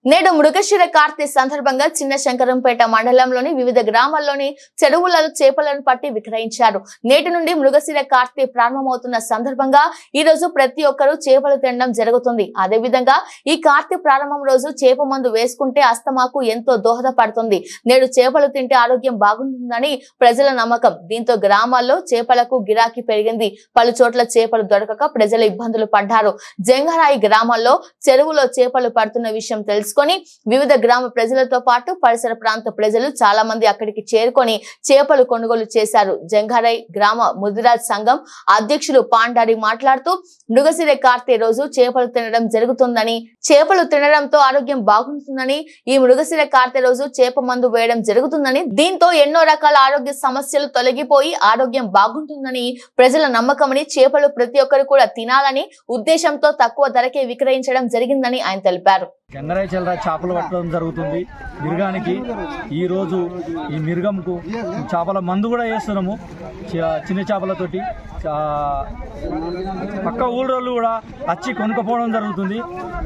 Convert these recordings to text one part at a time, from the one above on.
నేడు మృగశిర కార్తె సందర్భంగా చిన్న శంకరంపేట మండలంలోని వివిధ గ్రామాల్లోని చెరువులలో చేపలను పట్టి విక్రయించారు. నేటి నుండి మృగశిర కార్తె ప్రారంభమవుతున్న సందర్భంగా ఈ రోజు ప్రతి ఒక్కరూ చేపలు తినడం జరుగుతుంది. అదేవిధంగా ఈ కార్తె ప్రారంభం రోజు చేప మందు వేసుకుంటే అస్తమాకు ఎంతో దోహదపడుతుంది. నేడు చేపలు తింటే ఆరోగ్యం బాగుంటుందని ప్రజల నమ్మకం. దీంతో గ్రామాల్లో చేపలకు గిరాకీ పెరిగింది. పలు చోట్ల చేపలు దొరకక ప్రజలు ఇబ్బందులు పడ్డారు. జంగారాయి గ్రామాల్లో చెరువులో చేపలు పడుతున్న విషయం తెలుసు వివిధ గ్రామ ప్రజలతో పాటు పరిసర ప్రాంత ప్రజలు చాలా మంది అక్కడికి చేరుకొని చేపలు కొనుగోలు చేశారు. జంగారై గ్రామ ముదిరాజ్ సంఘం అధ్యక్షులు పాండారి మాట్లాడుతూ మృగశిర కార్తె రోజు చేపలు తినడం జరుగుతుందని, చేపలు తినడంతో ఆరోగ్యం బాగుంటుందని, ఈ మృగశిర కార్తె రోజు చేప మందు వేయడం జరుగుతుందని, దీంతో ఎన్నో రకాల ఆరోగ్య సమస్యలు తొలగిపోయి ఆరోగ్యం బాగుంటుందని ప్రజల నమ్మకమని, చేపలు ప్రతి ఒక్కరు కూడా తినాలని ఉద్దేశంతో తక్కువ ధరకే విక్రయించడం జరిగిందని ఆయన తెలిపారు. జంగారాయి చెల్లర చేపలు పట్టడం జరుగుతుంది. మిరుగానికి ఈ రోజు ఈ మిరుగంకు చేపల మందు కూడా వేస్తున్నాము. చిన్న చేపలతోటి పక్క ఊళ్ళోళ్ళు కూడా వచ్చి కొనుక్కపోవడం జరుగుతుంది.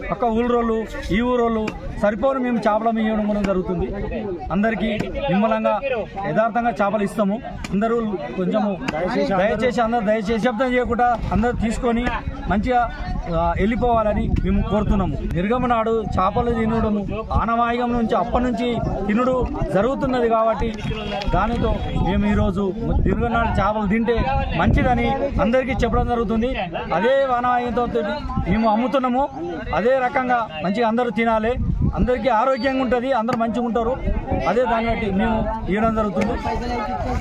పక్క ఊళ్ళోళ్ళు ఈ ఊరోళ్ళు సరిపోను మేము చేపల ఇవ్వడం జరుగుతుంది. అందరికీ నిమ్మలంగా యథార్థంగా చేపలు ఇస్తాము. అందరూ కొంచెము దయచేసి శబ్దం చేయకుండా అందరూ తీసుకొని మంచిగా వెళ్ళిపోవాలని మేము కోరుతున్నాము. నిర్గమ నాడు చేపలు తినడము ఆనవాయిగం నుంచి అప్పటి నుంచి తినుడు జరుగుతున్నది కాబట్టి దానితో మేము ఈరోజు నిర్గమ నాడు చేపలు తింటే మంచిదని అందరికీ చెప్పడం జరుగుతుంది. అదే ఆనవాయిగంతో మేము అమ్ముతున్నాము. అదే రకంగా మంచిగా అందరూ తినాలి, అందరికీ ఆరోగ్యంగా ఉంటుంది, అందరూ మంచిగా ఉంటారు. అదే దాన్ని బట్టి మేము ఇవ్వడం జరుగుతుంది.